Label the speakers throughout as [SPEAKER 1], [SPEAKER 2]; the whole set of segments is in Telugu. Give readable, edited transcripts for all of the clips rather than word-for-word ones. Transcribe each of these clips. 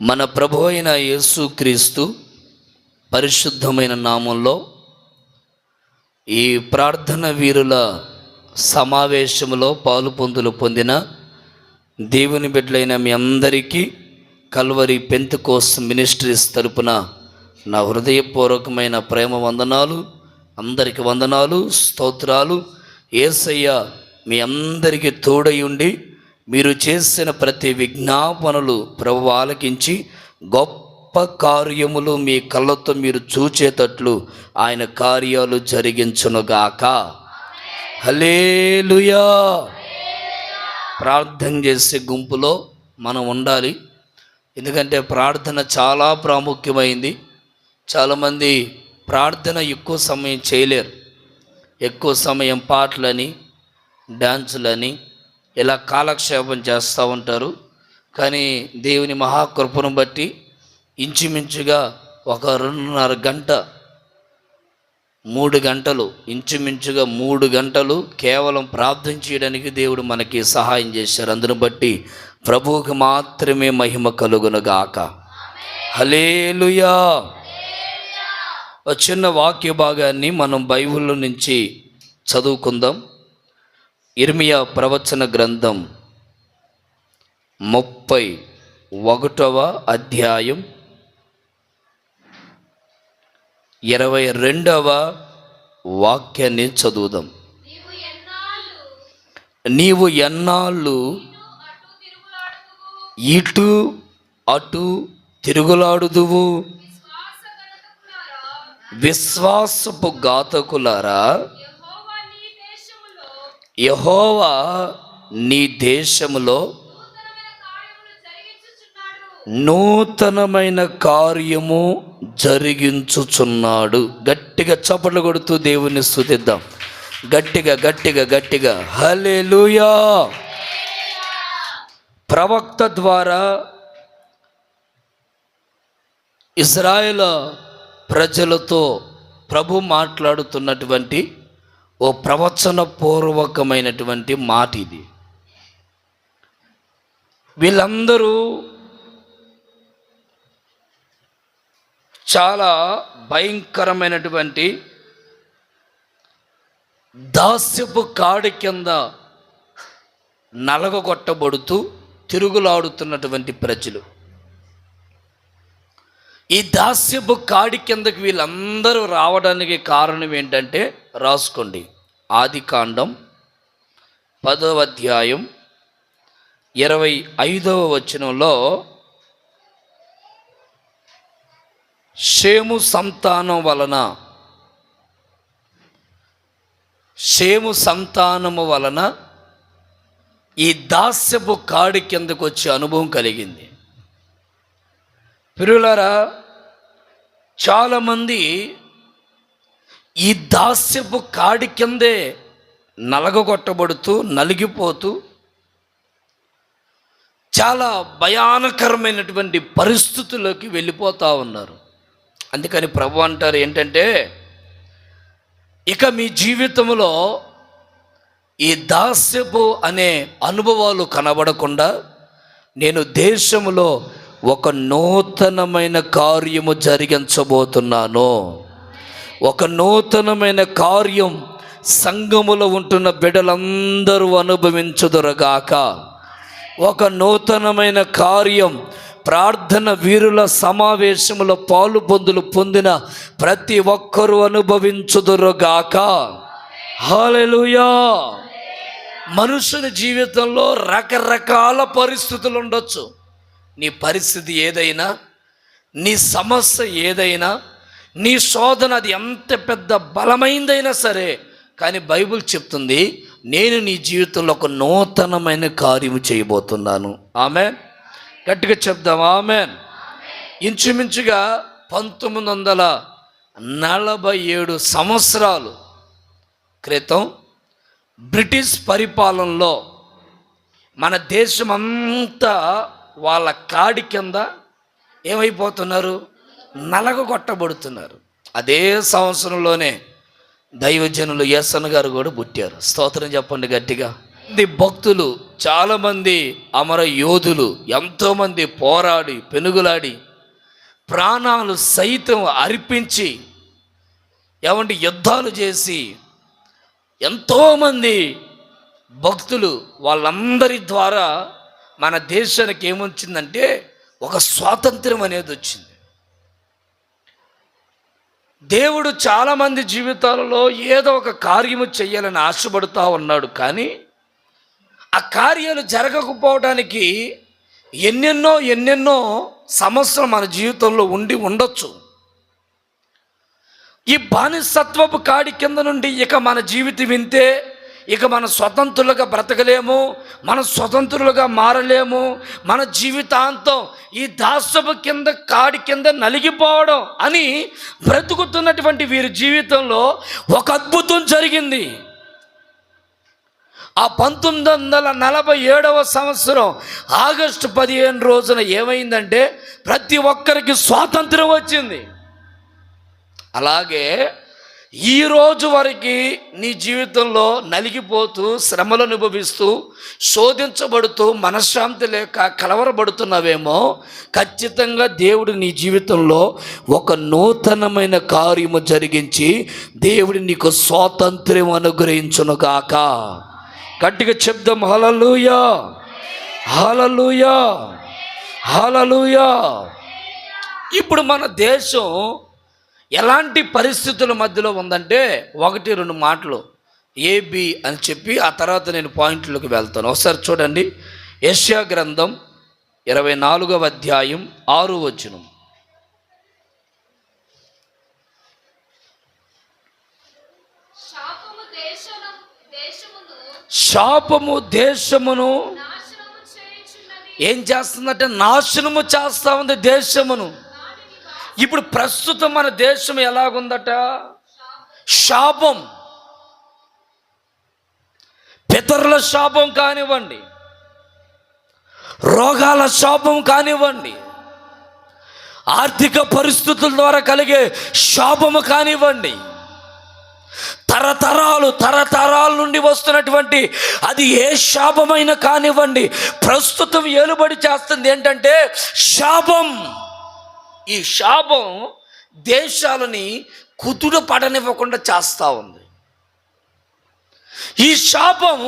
[SPEAKER 1] మన ప్రభు అయిన యేసుక్రీస్తు పరిశుద్ధమైన నామంలో ఈ ప్రార్థన వీరుల సమావేశంలో పాలు పొందిన దేవుని బిడ్డలైన మీ అందరికీ కల్వరి పెంతెకోస్త్ మినిస్ట్రీస్ తరపున నా హృదయపూర్వకమైన ప్రేమ వందనాలు. అందరికి వందనాలు, స్తోత్రాలు. యేసయ్య మీ అందరికీ తోడై ఉండి మీరు చేసిన ప్రతి విజ్ఞాపనలు ప్రభువు ఆలకించి గొప్ప కార్యములు మీ కళ్ళతో మీరు చూచేటట్లు ఆయన కార్యాలు జరిగించునుగాక. హల్లెలూయా. ప్రార్థన చేసే గుంపులో మనం ఉండాలి. ఎందుకంటే ప్రార్థన చాలా ప్రాముఖ్యమైంది. చాలామంది ప్రార్థన ఎక్కువ సమయం చేయలేరు. ఎక్కువ సమయం పాటలని, డ్యాన్సులని ఇలా కాలక్షేపం చేస్తూ ఉంటారు. కానీ దేవుని మహాకృపను బట్టి ఇంచుమించుగా ఒక 2.5 గంట 3 గంటలు ఇంచుమించుగా 3 గంటలు కేవలం ప్రార్థన చేయడానికి దేవుడు మనకి సహాయం చేశారు. అందును బట్టి ప్రభువుకి మాత్రమే మహిమ కలుగునుగాక. హల్లెలూయా. ఒక చిన్న వాక్య భాగాన్ని మనం బైబిల్ నుంచి చదువుకుందాం. ఇర్మియా ప్రవచన గ్రంథం 31వ అధ్యాయం 22వ వాక్యాన్ని చదువుదాం. నీవు ఎన్నాళ్ళు ఇటు అటు తిరుగులాడుదువు, విశ్వాసపు ఘాతకులారా, యెహోవా నీ దేశములో నూతనమైన కార్యము జరిగించుచున్నాడు. గట్టిగా చప్పట్లు కొడుతూ దేవుని స్తుతిద్దాం. గట్టిగా గట్టిగా గట్టిగా హల్లెలూయా. ప్రవక్త ద్వారా ఇశ్రాయేలు ప్రజలతో ప్రభు మాట్లాడుతున్నటువంటి ఓ ప్రవచన పూర్వకమైనటువంటి మాట ఇది. వీళ్ళందరూ చాలా భయంకరమైనటువంటి దాస్యపు కాడి కింద నలగొట్టబడుతూ తిరుగులాడుతున్నటువంటి ప్రజలు. ఈ దాస్యపు కాడి కిందకి వీళ్ళందరూ రావడానికి కారణం ఏంటంటే, రాసుకోండి, ఆదికాండం 10వ అధ్యాయం 25వ వచనంలో షేము సంతానము వలన ఈ దాస్యపు కాడి కిందకు వచ్చే అనుభవం కలిగింది. ప్రియులారా, చాలామంది ఈ దాస్యపు కాడి కిందే నలగొట్టబడుతూ నలిగిపోతూ చాలా భయానకరమైనటువంటి పరిస్థితుల్లోకి వెళ్ళిపోతూ ఉన్నారు. అందుకని ప్రభు అంటారు ఏంటంటే, ఇక మీ జీవితంలో ఈ దాస్యపు అనే అనుభవాలు కనబడకుండా నేను దేశంలో ఒక నూతనమైన కార్యము జరిగించబోతున్నాను. ఒక నూతనమైన కార్యం సంఘములో ఉంటున్న బిడ్డలందరూ అనుభవించుదురుగాక. ఒక నూతనమైన కార్యం ప్రార్థన వీరుల సమావేశంలో పాలు పొందిన ప్రతి ఒక్కరూ అనుభవించుదురుగాక. హల్లెలూయా. మనుషుని జీవితంలో రకరకాల పరిస్థితులు ఉండొచ్చు. నీ పరిస్థితి ఏదైనా, నీ సమస్య ఏదైనా, నీ శోధన అది ఎంత పెద్ద బలమైందైనా సరే, కానీ బైబిల్ చెప్తుంది, నేను నీ జీవితంలో ఒక నూతనమైన కార్యము చేయబోతున్నాను. ఆమేన్. గట్టిగా చెప్దాం ఆమేన్. ఇంచుమించుగా 1947 సంవత్సరాలు క్రితం బ్రిటిష్ పరిపాలనలో మన దేశం అంతా వాళ్ళ కాడి కింద ఏమైపోతున్నారు, నలగొట్టబడుతున్నారు. అదే సంవత్సరంలోనే దైవజనులు యేసన్న గారు కూడా పుట్టారు. స్తోత్రం చెప్పండి గట్టిగా. భక్తులు, చాలామంది అమర యోధులు, ఎంతోమంది పోరాడి పెనుగులాడి ప్రాణాలు సైతం అర్పించి యుద్ధాలు చేసి ఎంతోమంది భక్తులు, వాళ్ళందరి ద్వారా మన దేశానికి ఏమొచ్చిందంటే ఒక స్వాతంత్ర్యం అనేది వచ్చింది. దేవుడు చాలామంది జీవితాలలో ఏదో ఒక కార్యము చెయ్యాలని ఆశపడుతూ ఉన్నాడు. కానీ ఆ కార్యాలు జరగకపోవడానికి ఎన్నెన్నో సమస్యలు మన జీవితంలో ఉండొచ్చు. ఈ బానిసత్వపు కాడి కింద నుండి ఇక మన జీవితం వింతే, ఇక మన స్వతంత్రులుగా బ్రతకలేము, మన స్వతంత్రులుగా మారలేము, మన జీవితాంతం ఈ దాస్యపు కాడి కింద నలిగిపోవడం అని బ్రతుకుతున్నటువంటి వీరి జీవితంలో ఒక అద్భుతం జరిగింది. ఆ 1947వ సంవత్సరం ఆగస్టు 15 రోజున ఏమైందంటే ప్రతి ఒక్కరికి స్వాతంత్రం వచ్చింది. అలాగే ఈరోజు వరకు నీ జీవితంలో నలిగిపోతూ, శ్రమలు అనుభవిస్తూ, శోధించబడుతూ, మనశ్శాంతి లేక కలవరబడుతున్నావేమో, ఖచ్చితంగా దేవుడు నీ జీవితంలో ఒక నూతనమైన కార్యము జరిగించి దేవుడు నీకు స్వాతంత్ర్యం అనుగ్రహించునుగాక. గట్టిగా చెప్దాం, హల్లెలూయా, హల్లెలూయా, హల్లెలూయా. ఇప్పుడు మన దేశం ఎలాంటి పరిస్థితుల మధ్యలో ఉందంటే 1-2 మాటలు ఏబి అని చెప్పి ఆ తర్వాత నేను పాయింట్లోకి వెళ్తాను. ఒకసారి చూడండి, యెషయా గ్రంథం 24వ అధ్యాయం 6వ వచనం. శాపము దేశమును ఏం చేస్తుందంటే నాశనము చేస్తా ఉంది దేశమును. ఇప్పుడు ప్రస్తుతం మన దేశం ఎలాగుందట? శాపం, పితరుల శాపం కానివ్వండి, రోగాల శాపం కానివ్వండి, ఆర్థిక పరిస్థితుల ద్వారా కలిగే శాపము కానివ్వండి, తరతరాల నుండి వస్తున్నటువంటి అది ఏ శాపమైనా కానివ్వండి, ప్రస్తుతం ఏలుబడి చేస్తుంది ఏంటంటే శాపం. ఈ శాపం దేశాలని కుదుట పడనివ్వకుండా చేస్తూ ఉంది. ఈ శాపం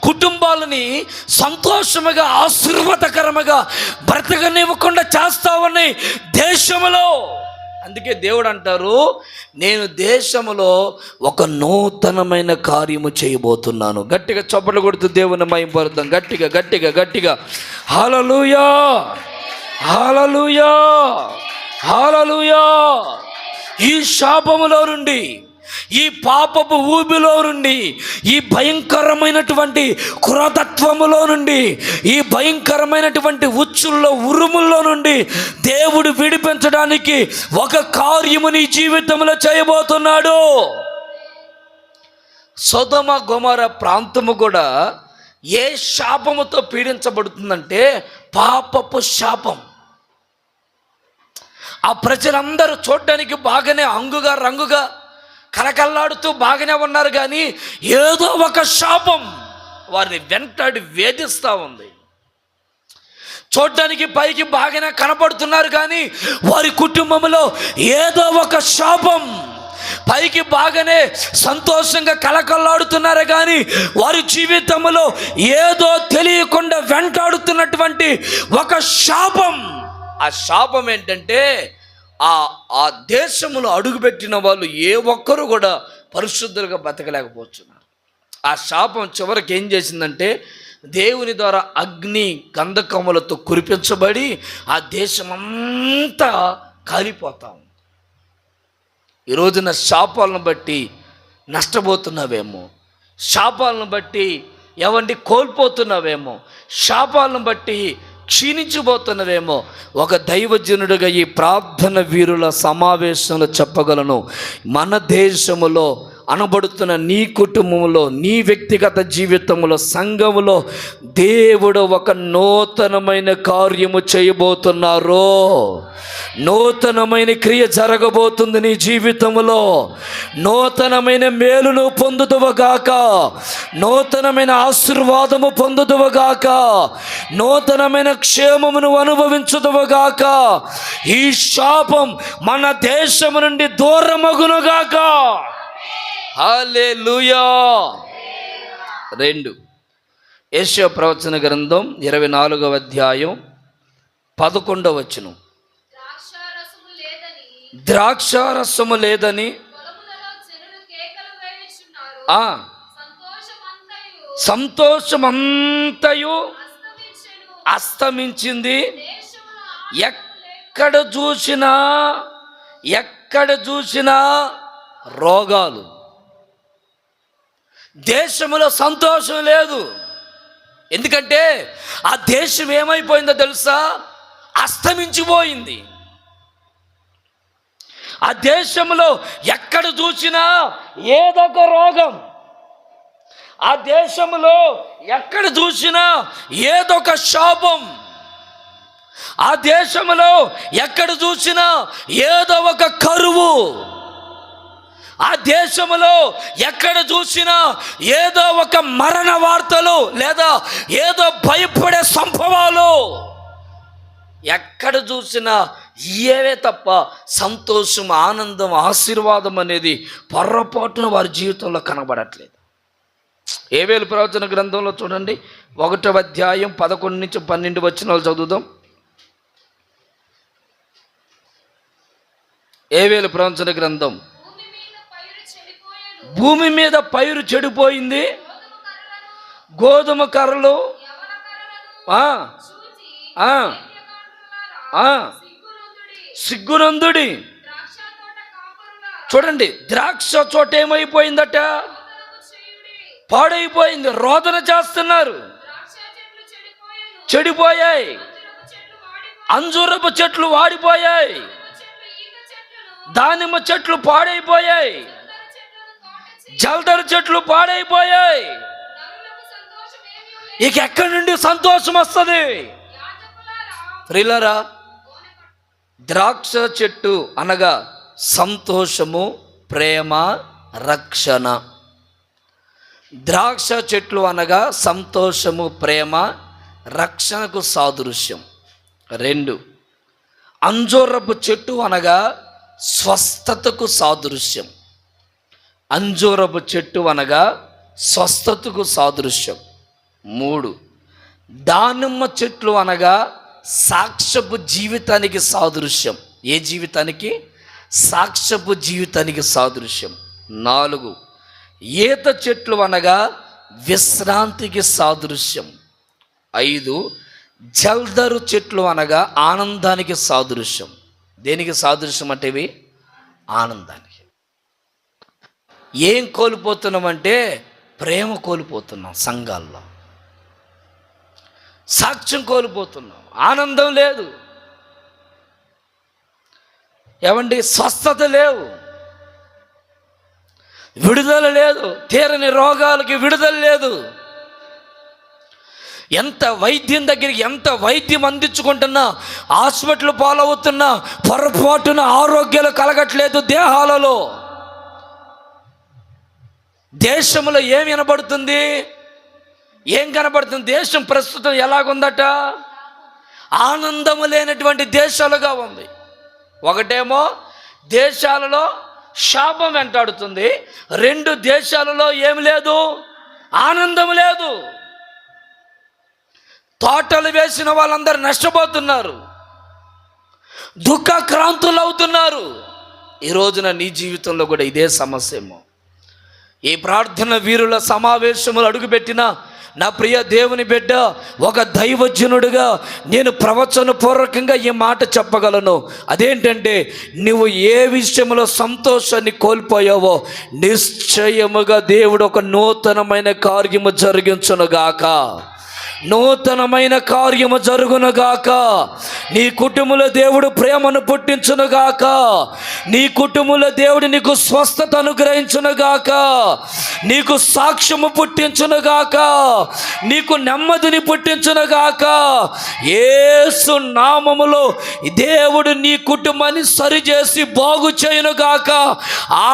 [SPEAKER 1] కుటుంబాలని సంతోషముగా, ఆశీర్వాదకరముగా బ్రతకనివ్వకుండా చేస్తూ ఉన్నాయి దేశంలో. అందుకే దేవుడు అంటారు, నేను దేశంలో ఒక నూతనమైన కార్యము చేయబోతున్నాను. గట్టిగా చప్పట్లు కొడుతూ దేవుని మహిమపరుద్దాం. గట్టిగా గట్టిగా గట్టిగా హల్లెలూయా, హల్లెలూయా, హల్లెలూయా. ఈ శాపములో నుండి, ఈ పాపపు ఊబిలో నుండి, ఈ భయంకరమైనటువంటి క్రోధత్వములో నుండి, ఈ భయంకరమైనటువంటి ఉచ్చుల్లో, ఉరుముల్లో నుండి దేవుడు విడిపించడానికి ఒక కార్యము నీ జీవితంలో చేయబోతున్నాడు. సొదొమ గొమొర ప్రాంతము కూడా ఏ శాపముతో పీడించబడుతుందంటే పాపపు శాపం. ఆ ప్రజలందరూ చూడడానికి బాగానే అంగుగా రంగుగా కలకల్లాడుతూ బాగానే ఉన్నారు, కానీ ఏదో ఒక శాపం వారిని వెంటాడి వేధిస్తూ ఉంది. చూడడానికి పైకి బాగానే కనపడుతున్నారు, కానీ వారి కుటుంబంలో ఏదో ఒక శాపం. పైకి బాగానే సంతోషంగా కలకల్లాడుతున్నారు, కానీ వారి జీవితంలో ఏదో తెలియకుండా వెంటాడుతున్నటువంటి ఒక శాపం. ఆ శాపం ఏంటంటే ఆ దేశంలో అడుగుపెట్టిన వాళ్ళు ఏ ఒక్కరు కూడా పరిశుద్ధులుగా బతకలేకపోతున్నారు. ఆ శాపం చివరికి ఏం చేసిందంటే దేవుని ద్వారా అగ్ని గంధకములతో కురిపించబడి ఆ దేశమంతా కాలిపోతా ఉంది. ఈరోజున శాపాలను బట్టి నష్టపోతున్నావేమో, శాపాలను బట్టి కోల్పోతున్నావేమో, శాపాలను బట్టి క్షీణించిపోతున్నవేమో. ఒక దైవజనుడిగా ఈ ప్రార్థన వీరుల సమావేశంలో చెప్పగలను, మన దేశంలో అనబడుతున్న నీ కుటుంబంలో, నీ వ్యక్తిగత జీవితంలో, సంఘములో దేవుడు ఒక నూతనమైన కార్యము చేయబోతున్నారు. నూతనమైన క్రియ జరగబోతుంది నీ జీవితంలో. నూతనమైన మేలును పొందుదువుగాక, నూతనమైన ఆశీర్వాదము పొందుదువుగాక, నూతనమైన క్షేమమును అనుభవించుదువుగాక. ఈ శాపం మన దేశము నుండి దూరమగునుగాక. హల్లెలూయా. 2 యెషయా ప్రవచన గ్రంథం 24వ అధ్యాయం 11వ వచనం. ద్రాక్షారసము లేదని సంతోషమంతయు అస్తమించింది. ఎక్కడ చూసినా రోగాలు. దేశంలో సంతోషం లేదు. ఎందుకంటే ఆ దేశం ఏమైపోయిందో తెలుసా? అస్తమించిపోయింది. ఆ దేశంలో ఎక్కడ చూసినా ఏదొక రోగం. ఆ దేశంలో ఎక్కడ చూసినా ఏదొక శాపం. ఆ దేశంలో ఎక్కడ చూసినా ఏదో ఒక కరువు. ఆ దేశంలో ఎక్కడ చూసినా ఏదో ఒక మరణ వార్తలు, లేదా ఏదో భయపడే సంభవాలు. ఎక్కడ చూసినా ఏవే తప్ప సంతోషం, ఆనందం, ఆశీర్వాదం అనేది పొర్రపాటున వారి జీవితంలో కనబడట్లేదు. యోవేలు ప్రవచన గ్రంథంలో చూడండి, 1వ అధ్యాయం 11 నుంచి 12 వచనాలు చదువుదాం. యోవేలు ప్రవచన గ్రంథం. భూమి మీద పైరు చెడిపోయింది, గోధుమ కర్రలు సిగ్గునందుడి. చూడండి, ద్రాక్ష తోట ఏమైపోయిందట? పాడైపోయింది. రోదన చేస్తున్నారు, చెడిపోయాయి. అంజూరపు చెట్లు వాడిపోయాయి, దానిమ్మ చెట్లు పాడైపోయాయి, జల్దరు చెట్లు పాడైపోయాయి. ఇక ఎక్కడి నుండి సంతోషం వస్తుంది? ప్రియులారా, ద్రాక్ష చెట్టు అనగా సంతోషము, ప్రేమ, రక్షణ. ద్రాక్ష చెట్లు అనగా సంతోషము, ప్రేమ, రక్షణకు సాదృశ్యం. 2 అంజూరపు చెట్టు అనగా స్వస్థతకు సాదృశ్యం. అంజూరపు చెట్టు అనగా స్వస్థతకు సాదృశ్యం. 3 దానిమ్మ చెట్లు అనగా సాక్ష్యపు జీవితానికి సాదృశ్యం. ఏ జీవితానికి? సాక్ష్యపు జీవితానికి సాదృశ్యం. 4 ఈత చెట్లు అనగా విశ్రాంతికి సాదృశ్యం. 5 జల్దరు చెట్లు అనగా ఆనందానికి సాదృశ్యం. దేనికి సాదృశ్యం అంటే ఇవి? ఆనందానికి. ఏం కోల్పోతున్నామంటే ప్రేమ కోల్పోతున్నాం, సంఘాల్లో సాక్ష్యం కోల్పోతున్నాం, ఆనందం లేదు. ఏమండి, స్వస్థత లేవు, విడుదల లేదు, తీరని రోగాలకి విడుదల లేదు. ఎంత వైద్యం దగ్గరికి ఎంత వైద్యం అందించుకుంటున్నా, హాస్పిటల్ పాలవుతున్నా, పొరపాటున ఆరోగ్యాలు కలగట్లేదు దేహాలలో. దేశంలో ఏం వినబడుతుంది? ఏం కనబడుతుంది? దేశం ప్రస్తుతం ఎలాగుందట? ఆనందము లేనటువంటి దేశాలుగా ఉంది. ఒకటేమో దేశాలలో శాపం వెంటాడుతుంది, 2 దేశాలలో ఏమి లేదు? ఆనందం లేదు. తోటలు వేసిన వాళ్ళందరూ నష్టపోతున్నారు, దుఃఖక్రాంతులు అవుతున్నారు. ఈ రోజున నీ జీవితంలో కూడా ఇదే సమస్య ఏమో. ఈ ప్రార్థన వీరుల సమావేశములు అడుగుపెట్టిన నా ప్రియ దేవుని బిడ్డ, ఒక దైవజనుడిగా నేను ప్రవచన పూర్వకంగా ఈ మాట చెప్పగలను. అదేంటంటే, నువ్వు ఏ విషయంలో సంతోషాన్ని కోల్పోయావో నిశ్చయముగా దేవుడు ఒక నూతనమైన కార్యము జరిగించునుగాక. నూతనమైన కార్యము జరుగునుగాక. నీ కుటుంబంలో దేవుడు ప్రేమను పుట్టించునుగాక. నీ కుటుంబంలో దేవుడు నీకు స్వస్థత అనుగ్రహించునుగాక. నీకు సాక్ష్యము పుట్టించునుగాక. నీకు నెమ్మదిని పుట్టించునుగాక. యేసు నామములో దేవుడు నీ కుటుంబాన్ని సరిచేసి బాగు చేయునుగాక.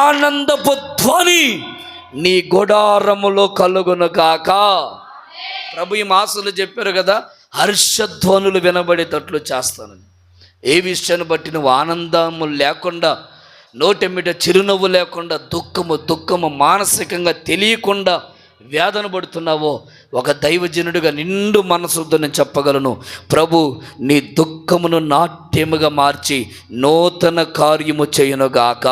[SPEAKER 1] ఆనందపు ధ్వని నీ గుడారములో కలుగునుగాక. ప్రభు ఈ మాసలు చెప్పారు కదా, హర్షధ్వనులు వినబడేటట్లు చేస్తానని. ఏ విషయాన్ని బట్టి నువ్వు ఆనందము లేకుండా, నోటెమ్మిట చిరునవ్వు లేకుండా, దుఃఖము మానసికంగా తెలియకుండా వేదన పడుతున్నావో, ఒక దైవజనుడిగా నిండు మనసుతో నేను చెప్పగలను, ప్రభు నీ దుఃఖమును నాట్యముగా మార్చి నూతన కార్యము చేయునుగాక.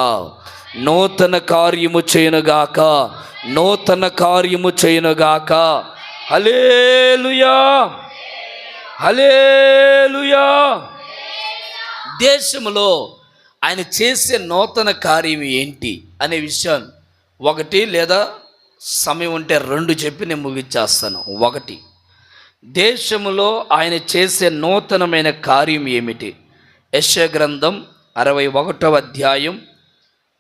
[SPEAKER 1] నూతన కార్యము చేయునుగాక. నూతన కార్యము చేయునుగాక. హల్లెలూయా, హల్లెలూయా. దేశంలో ఆయన చేసే నూతన కార్యం ఏంటి అనే విషయాన్ని ఒకటి లేదా సమయం ఉంటే రెండు చెప్పి నేను ముగించేస్తాను. ఒకటి, దేశంలో ఆయన చేసే నూతనమైన కార్యం ఏమిటి? యెషయా గ్రంథం 61వ అధ్యాయం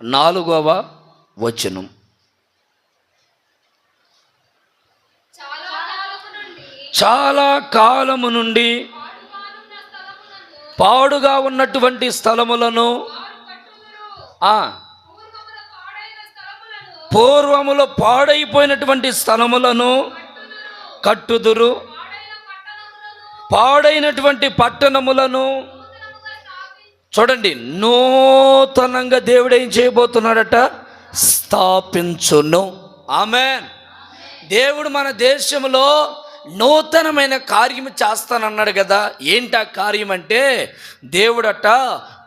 [SPEAKER 1] 4వ వచనం. చాలా కాలము నుండి పాడుగా ఉన్నటువంటి స్థలములను, పూర్వములో పాడైపోయినటువంటి స్థలములను కట్టుదురు, పాడైనటువంటి పట్టణములను. చూడండి, నూతనంగా దేవుడు ఏం చేయబోతున్నాడట? స్థాపించును. ఆమేన్. దేవుడు మన దేశంలో నూతనమైన కార్యము చేస్తానన్నాడు కదా. ఏంటి ఆ కార్యం అంటే, దేవుడట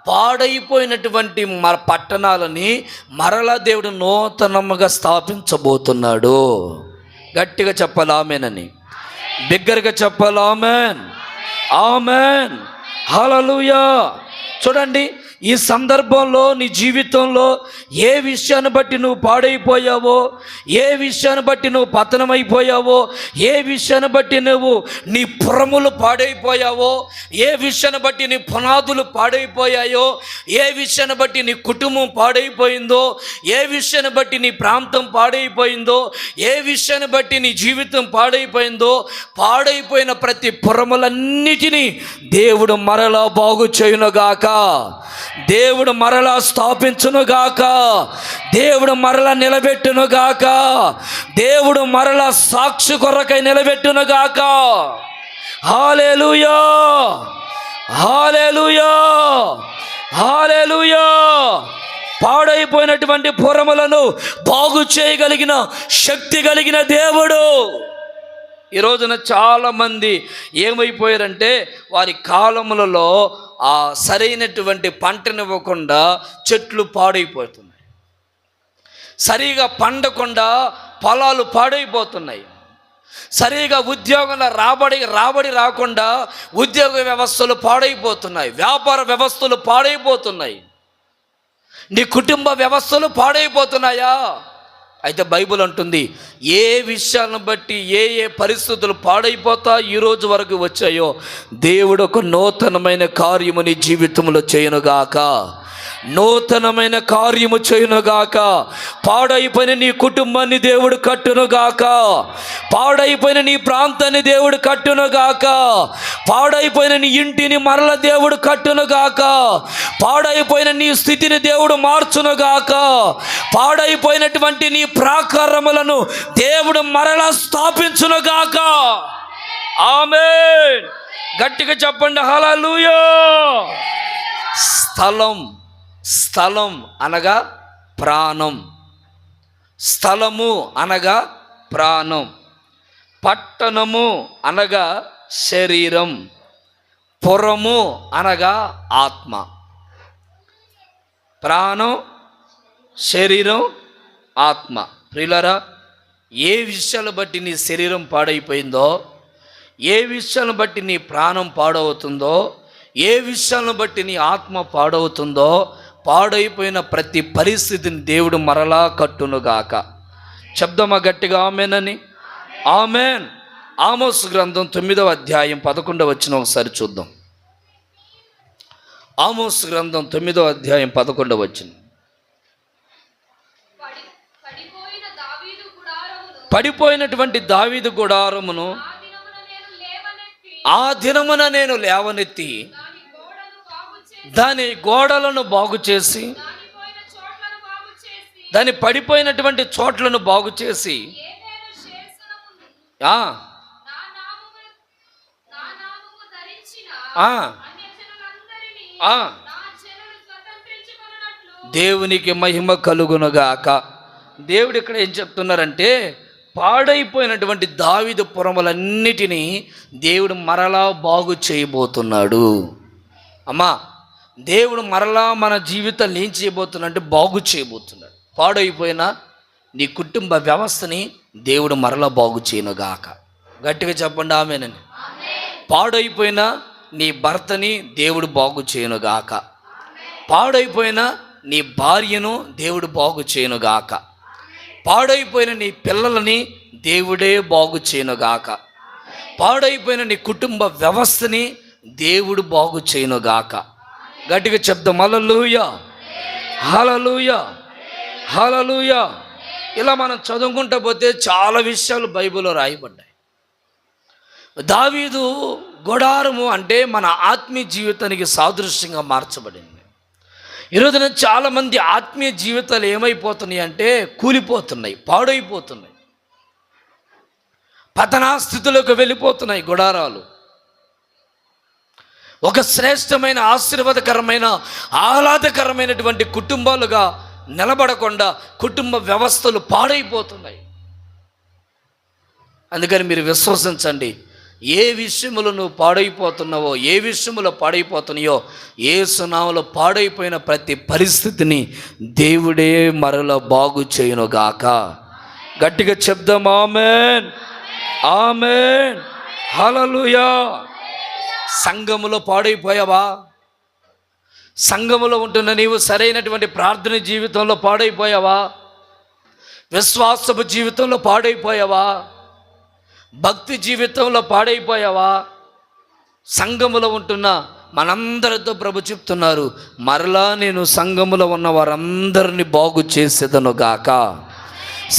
[SPEAKER 1] పాడైపోయినటువంటి పట్టణాలని మరలా దేవుడు నూతనముగా స్థాపించబోతున్నాడు. గట్టిగా చెప్పాలి ఆమేనని, బిగ్గరగా చెప్పాలి ఆమేన్, ఆమేన్, హల్లెలూయా. చూడండి, ఈ సందర్భంలో నీ జీవితంలో ఏ విషయాన్ని బట్టి నువ్వు పాడైపోయావో, ఏ విషయాన్ని బట్టి నువ్వు పతనమైపోయావో, ఏ విషయాన్ని బట్టి నువ్వు నీ పురములు పాడైపోయావో, ఏ విషయాన్ని బట్టి నీ పునాదులు పాడైపోయాయో, ఏ విషయాన్ని బట్టి నీ కుటుంబం పాడైపోయిందో, ఏ విషయాన్ని బట్టి నీ ప్రాంతం పాడైపోయిందో, ఏ విషయాన్ని బట్టి నీ జీవితం పాడైపోయిందో, పాడైపోయిన ప్రతి పురములన్నిటినీ దేవుడు మరలా బాగు చేయునుగాక. దేవుడు మరలా స్థాపించునుగాక. దేవుడు మరలా నిలబెట్టునుగాక. దేవుడు మరలా సాక్షి కొరకై నిలబెట్టునుగాక. హల్లెలూయా, హల్లెలూయా, హల్లెలూయా. పాడైపోయినటువంటి పురములను బాగు చేయగలిగిన శక్తి కలిగిన దేవుడు. ఈ రోజున చాలామంది ఏమైపోయారంటే, వారి కాలములలో ఆ సరైనటువంటి పంటనివ్వకుండా చెట్లు పాడైపోతున్నాయి, సరిగా పండకుండా పొలాలు పాడైపోతున్నాయి, సరిగా ఉద్యోగంలో రాబడి రాకుండా ఉద్యోగ వ్యవస్థలు పాడైపోతున్నాయి, వ్యాపార వ్యవస్థలు పాడైపోతున్నాయి, నీ కుటుంబ వ్యవస్థలు పాడైపోతున్నాయా? అయితే బైబిల్ అంటుంది, ఏ విషయాలను బట్టి ఏ పరిస్థితులు పాడైపోతా ఈరోజు వరకు వచ్చాయో, దేవుడు ఒక నూతనమైన కార్యము నీ జీవితంలో చేయనుగాక. నూతనమైన కార్యము చేయునుగాక. పాడైపోయిన నీ కుటుంబాన్ని దేవుడు కట్టునుగాక. పాడైపోయిన నీ ప్రాంతాన్ని దేవుడు కట్టునుగాక. పాడైపోయిన నీ ఇంటిని మరల దేవుడు కట్టునుగాక. పాడైపోయిన నీ స్థితిని దేవుడు మార్చునుగాక. పాడైపోయినటువంటి నీ ప్రాకారములను దేవుడు మరలా స్థాపించునుగాక. ఆమేన్. గట్టిగా చెప్పండి హల్లెలూయా. స్థలం అనగా ప్రాణం. స్థలము అనగా ప్రాణం. పట్టణము అనగా శరీరం. పురము అనగా ఆత్మ. ప్రాణం, శరీరం, ఆత్మ. ప్రియులారా, ఏ విషయాలు బట్టి నీ శరీరం పాడైపోయిందో, ఏ విషయాలను బట్టి నీ ప్రాణం పాడవుతుందో, ఏ విషయాలను బట్టి నీ ఆత్మ పాడవుతుందో, పాడైపోయిన ప్రతి పరిస్థితిని దేవుడు మరలా కట్టునుగాక. శబ్దమా గట్టిగా ఆమేన్ అని. ఆమేన్. ఆమోసు గ్రంథం 9వ అధ్యాయం 11వ వచనం ఒకసారి చూద్దాం. ఆమోసు గ్రంథం 9వ అధ్యాయం 11వ వచనం. పడిపోయినటువంటి దావీదు గుడారమును ఆ దినమున నేను లేవనెత్తి దాని గోడలను బాగు చేసి, దాని పడిపోయినటువంటి చోట్లను బాగు చేసి, దేవునికి మహిమ కలుగునుగాక. దేవుడు ఇక్కడ ఏం చెప్తున్నారంటే, పాడైపోయినటువంటి దావీదు పురములన్నిటినీ దేవుడు మరలా బాగు చేయబోతున్నాడు. అమ్మా, దేవుడు మరలా మన జీవితాన్ని ఏం చేయబోతున్నాడు అంటే బాగు చేయబోతున్నాడు. పాడైపోయిన నీ కుటుంబ వ్యవస్థని దేవుడు మరలా బాగు చేయనుగాక. గట్టిగా చెప్పండి ఆమేనని. పాడైపోయిన నీ భర్తని దేవుడు బాగు చేయనుగాక. పాడైపోయిన నీ భార్యను దేవుడు బాగు చేయనుగాక. పాడైపోయిన నీ పిల్లలని దేవుడే బాగు చేయనుగాక. పాడైపోయిన నీ కుటుంబ వ్యవస్థని దేవుడు బాగు చేయనుగాక. గట్టిగా చెప్దాం హల్లెలూయా, హల్లెలూయా, హల్లెలూయా. ఇలా మనం చదువుకుంటూ పోతే చాలా విషయాలు బైబిల్లో రాయబడ్డాయి. దావీదు గుడారము అంటే మన ఆత్మీయ జీవితానికి సాదృశ్యంగా మార్చబడింది. ఈరోజున చాలామంది ఆత్మీయ జీవితాలు ఏమైపోతున్నాయి అంటే కూలిపోతున్నాయి, పాడైపోతున్నాయి, పతనా స్థితిలోకి వెళ్ళిపోతున్నాయి గుడారాలు. ఒక శ్రేష్టమైన ఆశీర్వాదకరమైన ఆహ్లాదకరమైనటువంటి కుటుంబాలుగా నిలబడకుండా కుటుంబ వ్యవస్థలు పాడైపోతున్నాయి. అందుకని మీరు విశ్వసించండి, ఏ విషయములో నువ్వు పాడైపోతున్నావో, ఏ విషయములో పాడైపోతున్నాయో, యేసు నామములో పాడైపోయిన ప్రతి పరిస్థితిని దేవుడే మరలా బాగు చేయునుగాక. గట్టిగా చెప్దాం ఆమేన్, ఆమేన్, హల్లెలూయా. సంఘములో పాడైపోయావా? సంఘములో ఉంటున్న నీవు సరైనటువంటి ప్రార్థన జీవితంలో పాడైపోయావా? విశ్వాసపు జీవితంలో పాడైపోయావా? భక్తి జీవితంలో పాడైపోయావా? సంఘములో ఉంటున్న మనందరితో ప్రభు చెప్తున్నారు, మరలా నేను సంఘములో ఉన్న వారందరినీ బాగు చేసేదనుగాక.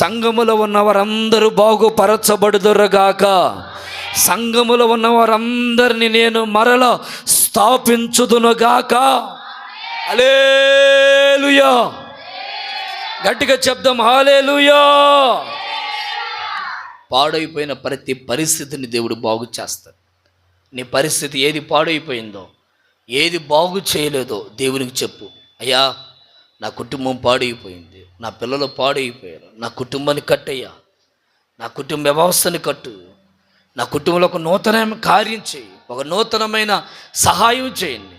[SPEAKER 1] సంఘములో ఉన్న వారందరూ బాగుపరచబడుదురుగాక. సంఘములో ఉన్న వారందరినీ నేను మరలా స్థాపించుదునుగాక. హల్లెలూయా. గట్టిగా చెప్దాం హల్లెలూయా. పాడైపోయిన ప్రతి పరిస్థితిని దేవుడు బాగు చేస్తాడు. నీ పరిస్థితి ఏది పాడైపోయిందో, ఏది బాగు చేయలేదో దేవునికి చెప్పు. అయ్యా, నా కుటుంబం పాడైపోయింది, నా పిల్లలు పాడైపోయారు, నా కుటుంబాన్ని కట్టయ్యా, నా కుటుంబ వ్యవస్థని కట్టు, నా కుటుంబంలో ఒక నూతనమైన కార్యం చేయి, ఒక నూతనమైన సహాయం చేయండి,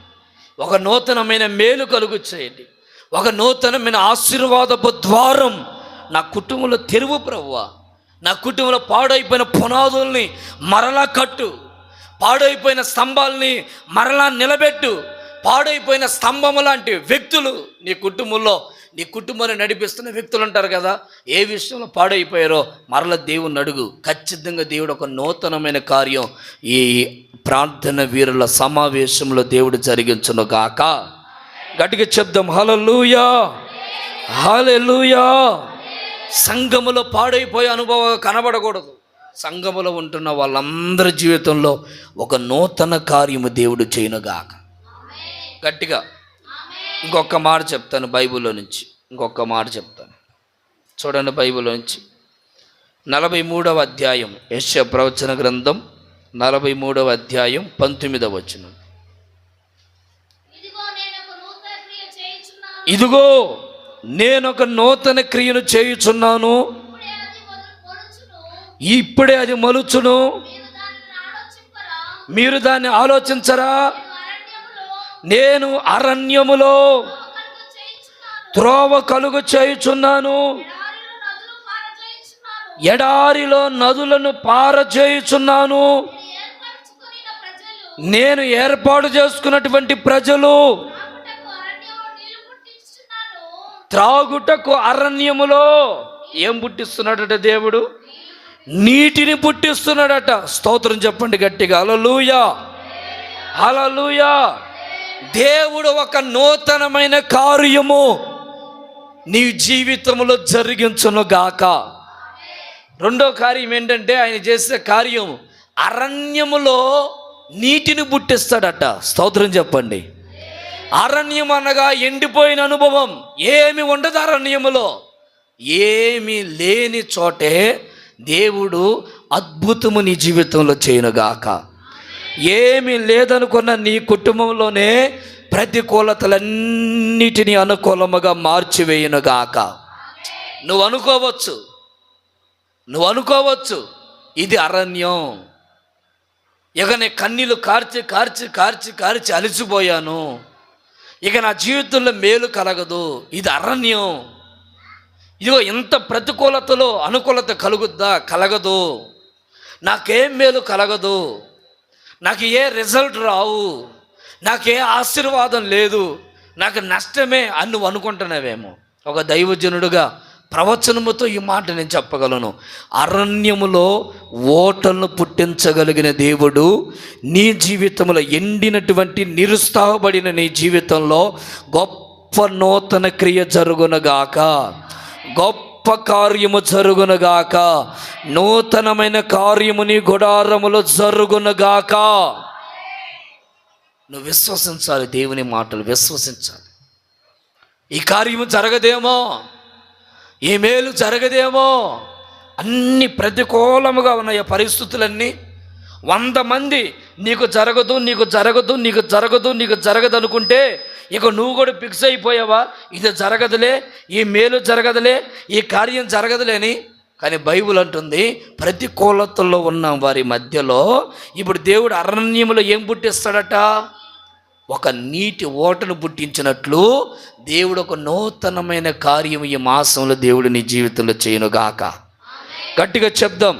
[SPEAKER 1] ఒక నూతనమైన మేలు కలుగు చేయండి, ఒక నూతనమైన ఆశీర్వాదపు ద్వారం నా కుటుంబంలో తెరువు ప్రభువా. నా కుటుంబంలో పాడైపోయిన పునాదుల్ని మరలా కట్టు, పాడైపోయిన స్తంభాలని మరలా నిలబెట్టు. పాడైపోయిన స్తంభము లాంటి వ్యక్తులు నీ కుటుంబంలో, నీ కుటుంబాన్ని నడిపిస్తున్న వ్యక్తులు ఉంటారు కదా, ఏ విషయంలో పాడైపోయారో మరలా దేవుని అడుగు. ఖచ్చితంగా దేవుడు ఒక నూతనమైన కార్యం ఈ ప్రార్థన వీరుల సమావేశంలో దేవుడు జరిగించును గాక. గట్టిగా చెప్దాం హల్లెలూయా, హల్లెలూయా. సంఘములో పాడైపోయే అనుభవం కనబడకూడదు. సంఘములో ఉంటున్న వాళ్ళందరి జీవితంలో ఒక నూతన కార్యము దేవుడు చేయనుగాక. గట్టిగా ఇంకొక మాట చెప్తాను బైబిల్లో నుంచి, ఇంకొక మాట చెప్తాను చూడండి. బైబిల్లో నుంచి 43వ అధ్యాయం, యెషయా ప్రవచన గ్రంథం 43వ అధ్యాయం 19వ వచనం. ఇదిగో నేనొక నూతన క్రియను చేయుచున్నాను, ఇప్పుడే అది మొలుచును, మీరు దాన్ని ఆలోచించరా? నేను అరణ్యములో త్రోవ కలుగు చేయుచున్నాను, ఎడారిలో నదులను పారజేయుచున్నాను. నేను ఏర్పాటు చేసుకున్నటువంటి ప్రజలు త్రాగుటకు అరణ్యములో ఏం పుట్టిస్తున్నాడట దేవుడు? నీటిని పుట్టిస్తున్నాడట. స్తోత్రం చెప్పండి గట్టిగా, హల్లెలూయా, హల్లెలూయా. దేవుడు ఒక నూతనమైన కార్యము నీ జీవితంలో జరిగించును గాక. రెండో కార్యం ఏంటంటే, ఆయన చేసే కార్యం అరణ్యములో నీటిని పుట్టిస్తాడట. స్తోత్రం చెప్పండి. అరణ్యం అనగా ఎండిపోయిన అనుభవం, ఏమి ఉండదు అరణ్యములో. ఏమి లేని చోటే దేవుడు అద్భుతము నీ జీవితంలో చేయనుగాక. ఏమి లేదనుకున్న నీ కుటుంబంలోనే ప్రతికూలతలన్నిటినీ అనుకూలముగా మార్చివేయునుగాక. నువ్వు అనుకోవచ్చు ఇది అరణ్యం, ఇక నీ కన్నీళ్ళు కార్చి కార్చి కార్చి కార్చి అలిసిపోయాను, ఇక నా జీవితంలో మేలు కలగదు, ఇది అరణ్యం. ఇదిగో ఇంత ప్రతికూలతలో అనుకూలత కలగదు, నాకేం మేలు కలగదు, నాకు ఏ రిజల్ట్ రావు, నాకే ఆశీర్వాదం లేదు, నాకు నష్టమే అని నువ్వు అనుకుంటున్నావేమో. ఒక దైవజనుడుగా ప్రవచనముతో ఈ మాట నేను చెప్పగలను. అరణ్యములో ఓటలను పుట్టించగలిగిన దేవుడు నీ జీవితంలో, ఎండినటువంటి నిరుత్సాహపడిన నీ జీవితంలో గొప్ప నూతన క్రియ జరుగునగాక, గొప్ప కార్యము జరుగునగాక, నూతనమైన కార్యము నీ గుడారములో జరుగునగాక. నువ్వు విశ్వసించాలి, దేవుని మాటలు విశ్వసించాలి. ఈ కార్యము జరగదేమో, ఈ మేలు జరగదేమో, అన్ని ప్రతికూలముగా ఉన్నాయి పరిస్థితులన్నీ. 100 మంది నీకు జరగదు నీకు జరగదు నీకు జరగదు నీకు జరగదు అనుకుంటే ఇక నువ్వు కూడా ఫిక్స్ అయిపోయావా, ఇది జరగదులే, ఈ మేలు జరగదులే, ఈ కార్యం జరగదులేని. కానీ బైబిల్ అంటుంది, ప్రతికూలతల్లో ఉన్న వారి మధ్యలో ఇప్పుడు దేవుడు అరణ్యములో ఏం పుట్టిస్తాడట, ఒక నీటి ఓటను పుట్టించినట్లు దేవుడు ఒక నూతనమైన కార్యం ఈ మాసంలో దేవుడు నీ జీవితంలో చేయనుగాక. గట్టిగా చెప్దాం.